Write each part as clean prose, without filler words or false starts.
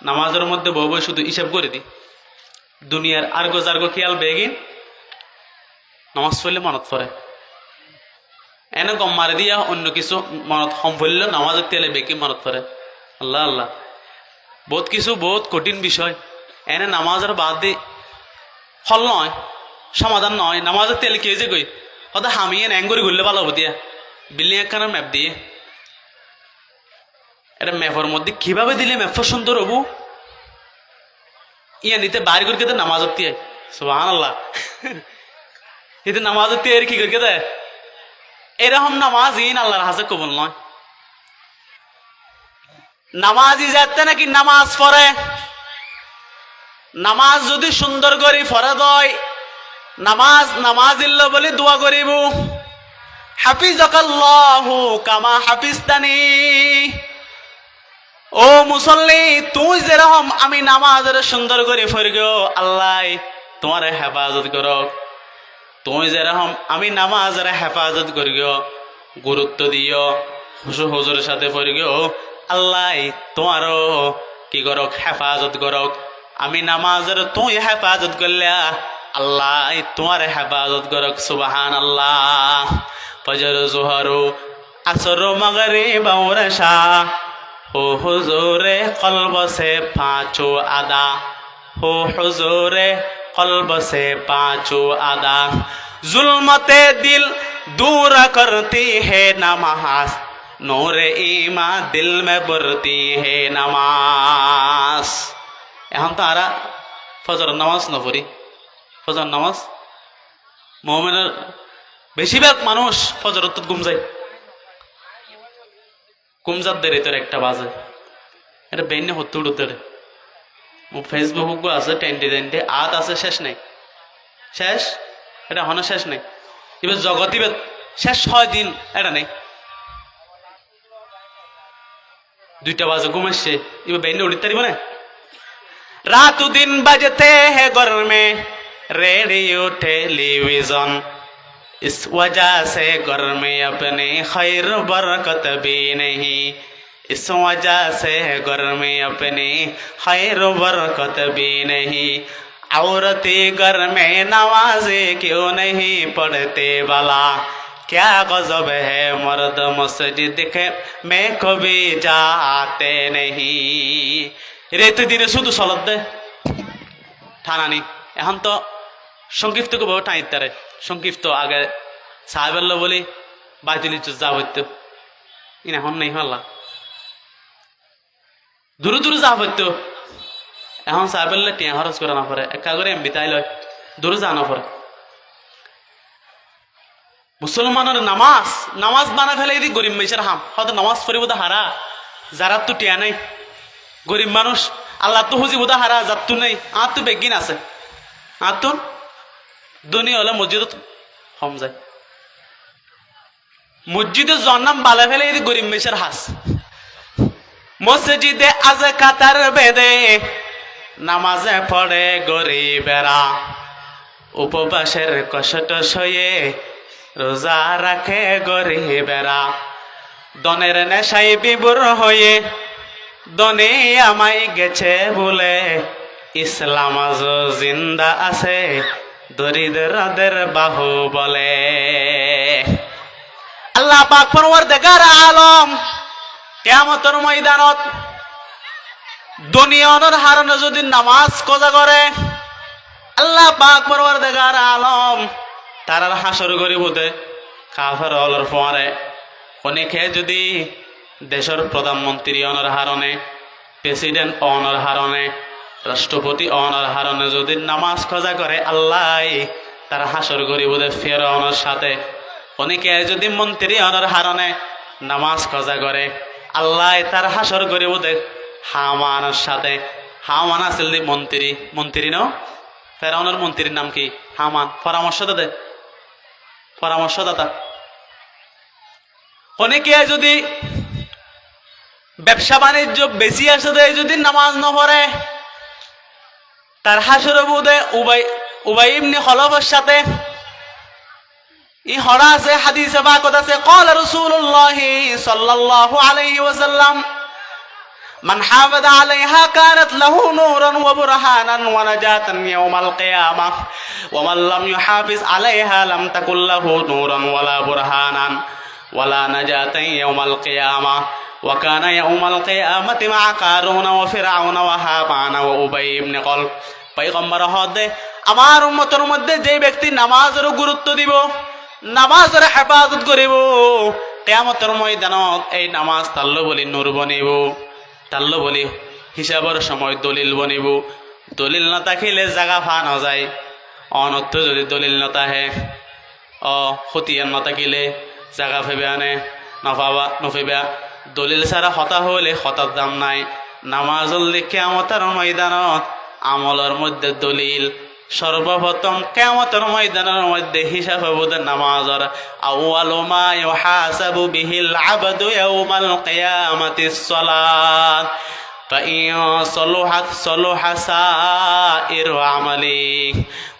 নামাজের মধ্যে বউ বউ শুধু হিসাব করে দি দুনিয়ার আর্গো জার্গো খেয়াল বেগিন নামাজ পড়লে মনত পড়ে এনে গম মারে দিয়া অন্য কিছু মনত হম পড়লে নামাজের তেলে বেগি মনত পড়ে আল্লাহ আল্লাহ বহুত কিছু বহুত কঠিন বিষয় এনে নামাজের বাদ দি ফল নয় সমাধান নয় নামাজের তেল কে যে কই হয়তো হামিয়ে ন্যাঙ্গুরি ঘুরলে ভালো হবো দিয়া বিল্ডিং একখানা ম্যাপ দিয়ে এটা ম্যাপের মধ্যে কিভাবে দিলে ম্যাপটা সুন্দর হবো ইয়া নিতে বাড়ি করে কেটে নামাজ দিয়ে সুবহানাল্লাহ এতে নামাজ দিয়ে কি করে কেটে এরকম নামাজ ইন আল্লাহর হাতে কবুল নয় নামাজি যাতে নাকি নামাজ পড়ে নামাজ যদি সুন্দর করে পড়ে দয় নামাজ ইল্লো বলে দোয়া করিব হাফিজাকাল্লাহু কামা হাফিজতানি ও মুসল্লি তুই যেরকম আমি নামাজের সুন্দর করে পড়িও আল্লাহ তোমার হেফাজত করো তুই যেরকম আমি নামাজের হেফাজত করিও গুরুত্ব দিও হুজুরের সাথে পড়িও আল্লাহ তোমারও কি করক হেফাজত করক আমি নামাজের তুই হেফাজত করলে আল্লাহ তোমার হেফাজত করক সুবহানাল্লাহ ফজর জোহর আসর মাগরিব और इशा हो हुजूरे क़ल्ब से पांचों अदा हो हुजूरे क़ल्ब से पांचों अदा जुल्मते दिल दूर करती है नमाज नूरे ईमान दिल में भरती है नमाज এখন তো আরা ফজর নামাজ না পড়ি ফজর নামাজ মুমিনের বেশিরভাগ মানুষ ফজর তো ঘুম যায় কুমজার দেরে তোর একটা বাজে এটা বেন্যে হতে উঠতে ফেসবুক আছে টেন্টে আত আছে শেষ নেই শেষ এটা হন শেষ নেই এবার জগৎ শেষ 6 দিন এটা নেই 2টা বাজে ঘুমাচ্ছে এবার বেন্যে উঠতে পারিব না रात दिन बजते हैं घर में रेडियो टेलीविजन इस वजह से घर में अपने खैर बरकत भी नहीं इस वजह से घर में अपने खैर बरकत भी नहीं औरतें घर में नमाज़े क्यों नहीं पढ़ते भला क्या गजब है मर्द मस्जिद के में कभी जाते नहीं রেতে দিনে শুধু সলত দেয় ঠানানি এখন তো সংক্ষিপ্ত ভাবে টাইতারে সংক্ষিপ্ত আগে সাহেবেল্ল বলি বাইতুল যা হইতো ইন এখন নেই হল্লা দূরে দূরে যা হইতো এখন সাহেবেল্লে টিয়া খরচ করে না পড়ে একা করে এমবি তাই লয় দূরে যা না পড়ে মুসলমানের নামাজ বানা ফেলে এদিক গরিব মেসের হাম হয়তো নামাজ পড়িব তো হারা যারা তো টিয়া নেই গরিব মানুষ আল্লাহ তো হুজি বোধা হারা যাত্তু নেই আর তো বেগিন আছে আর তো দুনিয়া হলে মসজিদত কম যায় মসজিদে জন্নাম বালা ফেলে এই গরিব মেসের হাস মসজিদে আজ কাতার বেদে নামাজে পড়ে গরিবেরা উপবাসের কষ্ট সয়ে রোজা রাখে গরিবেরা দনের নেশায় বিবর হয়ে দনে আমায় গেছে বলে ইসলাম আজ জিন্দা আছে দরিদ্রদের বাহু বলে আল্লাহ পাক পরওয়ারদিগার আলম কিয়ামতের ময়দানত দুনিয়ার হারনে যদি নামাজ কজা করে আল্লাহ পাক পরওয়ারদিগার আলম তারার হাসর করিব দে কাফের হলর পরে অনেকে যদি দেশের প্রধানমন্ত্রী অনার হারণে প্রেসিডেন্ট অনার হারণে রাষ্ট্রপতি অনার হারণে যদি নামাজ খোঁজা করে আল্লাহ তারা হাসর করিব দে ফেরাউনের সাথে অনেকে যদি মন্ত্রী অনার হারণে নামাজ খোঁজা করে আল্লাহ তার হাসর করিব দে হামানের সাথে হামান আসল মন্ত্রী ন ফেরাউনের মন্ত্রীর নাম কি হামান পরামর্শদাতা অনেকে যদি ব্যবসা বাণিজ্য বেশি আসে দেয় যদি নামাজ না পড়ে তার হাসর বুদে উবাই ইবনে খলফের সাথে ই হরা আছে হাদিসে বাকত আছে ক্বালা রাসূলুল্লাহ সাল্লাল্লাহু আলাইহি ওয়াসাল্লাম মান হাফাযা আলাইহা কানাত লাহু নূরান ওয়া বুরহানান ওয়া নাজাতান ইয়াওমাল কিয়ামাহ ওয়া মান লাম ইউহাফিজ আলাইহা লাম তাকুল লাহু নূরান ওয়ালা বুরহানান ওয়ালা নাজাতান ইয়াওমাল কিয়ামাহ ওয়া কানা ইয়াওমাল কিয়ামাতি মা কারুন ওয়া ফিরআউন ওয়া হামান ওয়া উবাই ইবনে কলব। পয়গম্বর হদে আমার উম্মতের মধ্যে যে ব্যক্তি নামাজের গুরুত্ব দিব, নামাজের হেফাজত করিব, কিয়ামতের ময়দানত এই নামাজ তাল্লো বলি নূর বনিব, তাল্লো বলি হিসাবের সময় দলিল বনিব। দলিল না থাকিলে জাগা ফা নাযায়, অনর্থ যদি দলিল নতাহে খতিয়ান নথাকিলে জাগা ফেবে আনে নফাবা নফেবা। দলিল ছাড়া হতা হলে হতার দাম নাই। নামাজুল কিয়ামতের ময়দানত আমলের মধ্যে দলিল সর্বপ্রথম কিয়ামতের ময়দানের মধ্যে হিসাব হবে নামাজের। আউয়ালু মা ইউহাসাবু বিহিল আবদু ইয়াউমাল কিয়ামাতিস সালাত ফাইন সলুহাত সলুহা সাইরু আমালি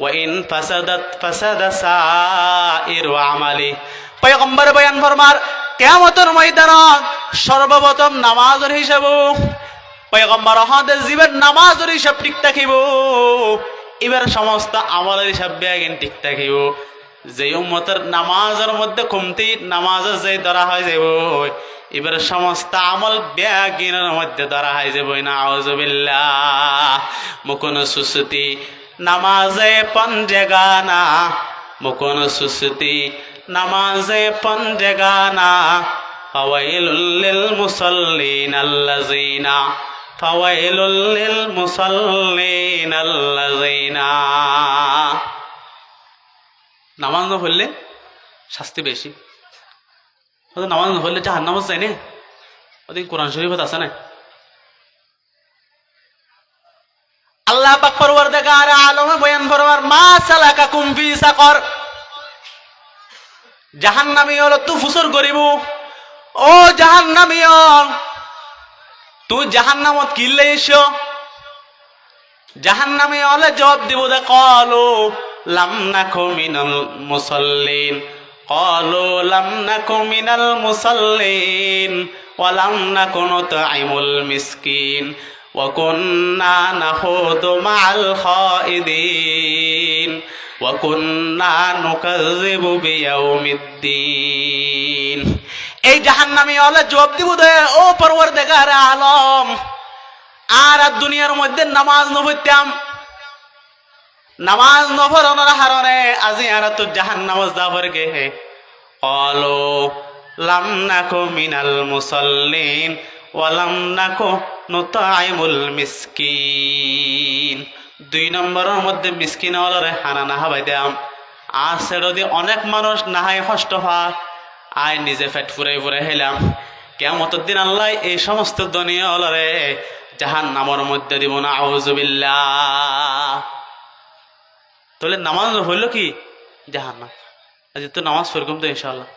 ওয়া ইন ফাসাদাত ফাসাদা সাইরু আমালি। পয়গম্বর বয়ান ফরমার কিয়ামতের ময়দানত সর্বপ্রথম নামাজের হিসাব, পয়গম্বর হদের জীবন নামাজের হিসাব ঠিক থাকিব, এবার সমস্ত আমলের হিসাব বেগেন ঠিক থাকিব। যে উম্মতের নামাজের মধ্যে কমতি নামাজের যে ধরা হয়ে যাব, এবার সমস্ত আমল বেগিনের মধ্যে ধরা হয়ে যাব। নাউজুবিল্লাহ। মুকুন সুসতি নামাজে পঞ্জেগানা, মুকুন সুসতি নামাজে পঞ্জেগানা ফাওয়াইলুল লিল মুসাল্লিন আল্লাযিনা ফাওয়াইলুল লিল মুসাল্লিন আল্লাযিনা। নামাজ না পড়লে শাস্তি বেশি। নামাজ না পড়লে জাহান্নামে যায় না। ওদিন কোরআন শরীফত আছে না, আল্লাহ পাক পরওয়ারদিগার আলমে বয়ান ফরমার মা সালাকাকুম ফি সাকর। জাহান্নামী হলো তু ফুসর করিব, ও জাহান্নামী তুই জাহান্নামত কিনলে এসো। জাহান্নামী হলে জবাব দিব দে কলু লাম নাকু মিনাল মুসাল্লিন, কলু লাম নাকু মিনাল মুসাল্লিন ওয়া লাম নাকু নুতঈমুল মিসকিন ওয়া কুন্না নাখুদু মাআল খাইদিন ওয়া কুন্না নুকাযযিবু বিয়াউমিদ্দিন। এই জাহান্নামী হলে জবাব দিব দে ও পরওয়ারদিগার আলম, আর দুনিয়ার মধ্যে নামাজ নপড়তাম, নামাজ নপড়ানোর হারণে আজি আর তো জাহান্নামে যাবার গে। ক্বালু লাম নাকু মিনাল মুসাল্লিন ওয়া লাম নাকু নুতঈমুল মিসকিন। 2 নম্বরের মধ্যে মিসকিন হলরে হানা না হাবাই দাম। আর সেরদি অনেক মানুষ নাহাই কষ্ট হয়, আয় নিজে পেট ফুরাই ফুরাই হেলাম। কিয়ামতের দিন আল্লাহ এই সমস্ত দুনিয়া হলরে জাহান্নামের মধ্যে দিব না। আউযুবিল্লাহ। তাহলে নামাজ হইল কি জাহান্নাম। আজ তো নামাজ পড়কুম তো ইনশাআল্লাহ,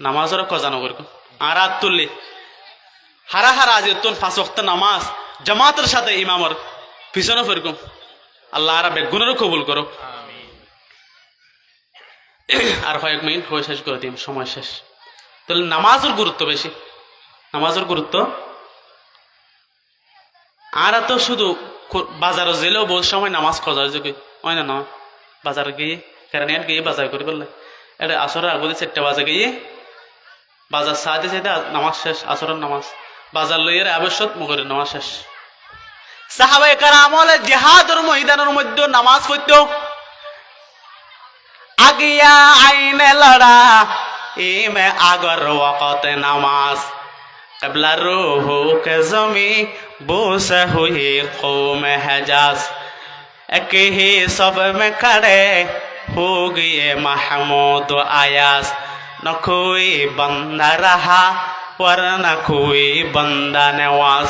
নামাজের কজানো করকুম। আর রাত তুললি হারা হারা আজ তোর 5 ওয়াক্ত নামাজ জামাতের সাথে ইমামর পিছনে পড়কুম। আল্লাহ আর বেগুনেরও কবুল করো। আর কয়েক মিনিট হয়ে শেষ করে দিন, সময় শেষ। তাহলে নামাজের গুরুত্ব বেশি, নামাজের গুরুত্ব। আর তো শুধু বাজারে গেলেও বহু সময় নামাজ খোঁজা যে হয় না, বাজারে গিয়ে কেরানিয়ান গিয়ে বাজার করে বললে এটা আসরের আগে 4টা বাজে গিয়ে বাজার সাথে সাথে নামাজ শেষ, আসরের নামাজ বাজার লইয়ের আবশ্যক মুখের নামাজ শেষ। সাহাবায়ে কেরাম আমলে জিহাদের ময়দানের মধ্যে নামাজ পড়তো। আগিয়া আইনে লড়া ইমে আগর ওয়াকতে নামাজ क़िबला रूहू के ज़मी बूसे हुई क़ौम हिजाज़ एक ही सब में खड़े हो गए महमूद आयास। न कोई बंदा रहा वरना कोई बंदा नवाज।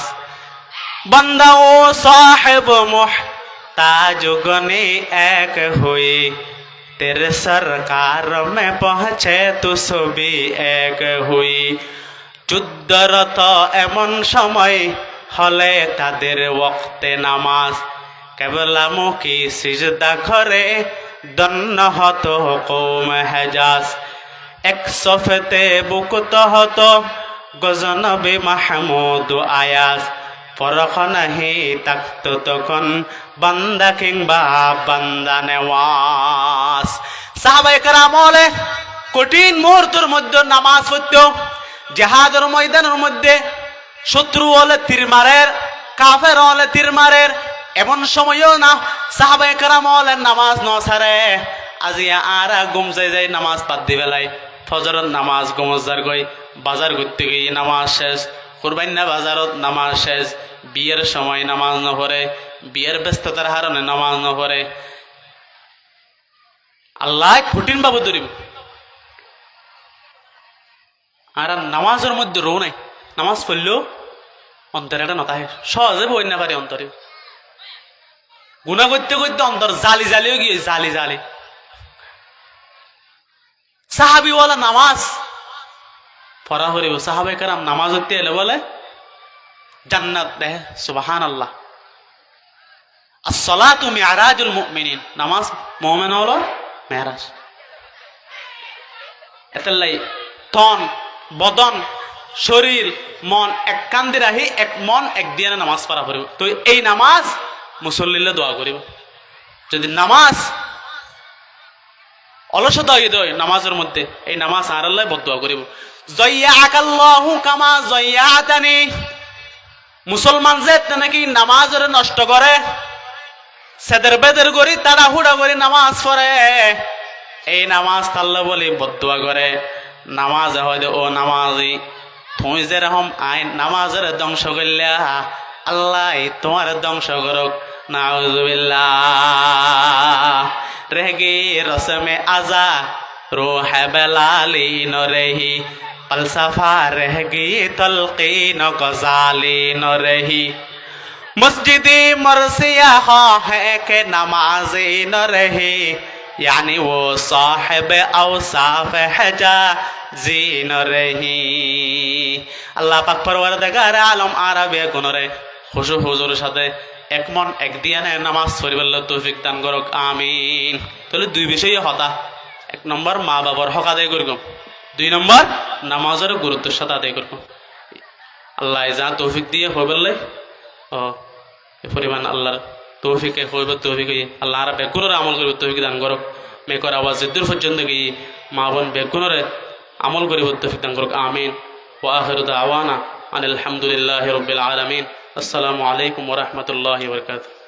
बंदा वो साहिब मुहताज गने एक हुई तेरे सरकार में पहुँचे तो सभी एक हुई। যুদ্ধরত এমন সময় হলে তাদের ওয়াক্তে নামাজ কেবলামুখী সিজদা করে দন্ন হতো কৌম হেজাজ। এক সফেতে বুকুত হতো গজনবী মাহমুদ আয়াস ফরক নাহি থাকতো তখন বান্দা কিংবা বান্দা নেওয়াজ। সাহাবায়ে কেরাম বলে কঠিন মুহূর্তের মধ্যে নামাজ পড়তো। জিহাদের ময়দানের মধ্যে শত্রু হলে তীর মারের, কাফের হলে তীর মারের, এমন সময়ও না সাহাবায়ে কেরাম হলে নামাজ ন ছাড়ে। আজি আর ঘুম যাই নামাজ বাদ দি বেলাই ফজরের নামাজ গমজার গই, বাজার ঘুরতে গিয়ে নামাজ শেষ, কুরবান্না বাজারত নামাজ শেষ, বিয়ের সময় নামাজ ন পড়ে, বিয়ের ব্যস্ততার হারণে নামাজ ন পড়ে। আল্লাহ কঠিন বাবু ধরিব। আর নামাজের মধ্যে রো নাই, নামাজ পড়লেও অন্তরে একটা নতাহে সহজে বই না পারে। অন্তরে গুণা করতে করতে অন্তর জালি জালিও গিয়ে জালি জালি। সাহাবিওয়ালা নামাজ পড়া করিব, সাহাবায়ে কেরাম নামাজ হতে এলে বলে জান্নাত দেহে। সুবহানাল্লাহ। আসসালাতু মি'রাজুল মুমিনিন, নামাজ মুমিন হলো মেরাজ। এতলাই তন বদন শরীর মন এক কান্দি রাহি এক মন এক দিয়ে নামাজ পড়া করিব। তো এই নামাজ মুসল্লিলে দোয়া করিব। যদি নামাজ অলসতা হয়ে দেয় নামাজের মধ্যে, এই নামাজ আর আল্লাহ বদদোয়া করিব। জয়্যাকাল্লাহু কামা জয়্যাতানি, মুসলমান যে নাকি নামাজের নষ্ট করে, সেদের বেদের করি তারা হুড়া করে নামাজ পড়ে, এই নামাজ তাল্লা বলি বদদোয়া করে। নামাজ হয় ও নামাজি তুমি যেরকম আইন নামাজের ধ্বংস করলা, আল্লাহ তোমার ধ্বংস করুক। নাউজুবিল্লাহ। রেগে রসমে আজা রোহ বেলালি নরেহি, ফলসফা রেহগি তলকিন গজালি নরেহি, মসজিদি মরসিয়া है के नमाजी न रही, यानी वो साहिब औसाफ हजा जी न रही। আল্লাহ পাক পরওয়ারদিগার আলম আরবে গুণরে খুশু হুজুরের সাথে এক মন এক দিয়ানে নামাজ পড়িবার তৌফিক দান করুক, আমিন। তাহলে দুই বিষয়ে হতা, এক নম্বর মা বাবার হক আদায় করব, দুই নম্বর নামাজের গুরুত্বের সাথে আদায় করব। আল্লাহ যা তৌফিক দিয়ে হইবলে ও এ পরিমাণ আল্লাহর তৌফিকে হইব, তৌফিক আল্লাহ আর বেগুনের আমল করিব তৌফিক দান করুক। মেকর আওয়াজ দূর পর্যন্ত গিয়ে মা বোন বেগুনরে আমল করিব তৌফিক দান করুক, আমিন। ওয়া আখিরু দাওয়ানা আনিল হামদুলিল্লাহি রাব্বিল আলামিন। আসসালামু আলাইকুম ওয়া রাহমাতুল্লাহি ওয়া বারাকাতুহু।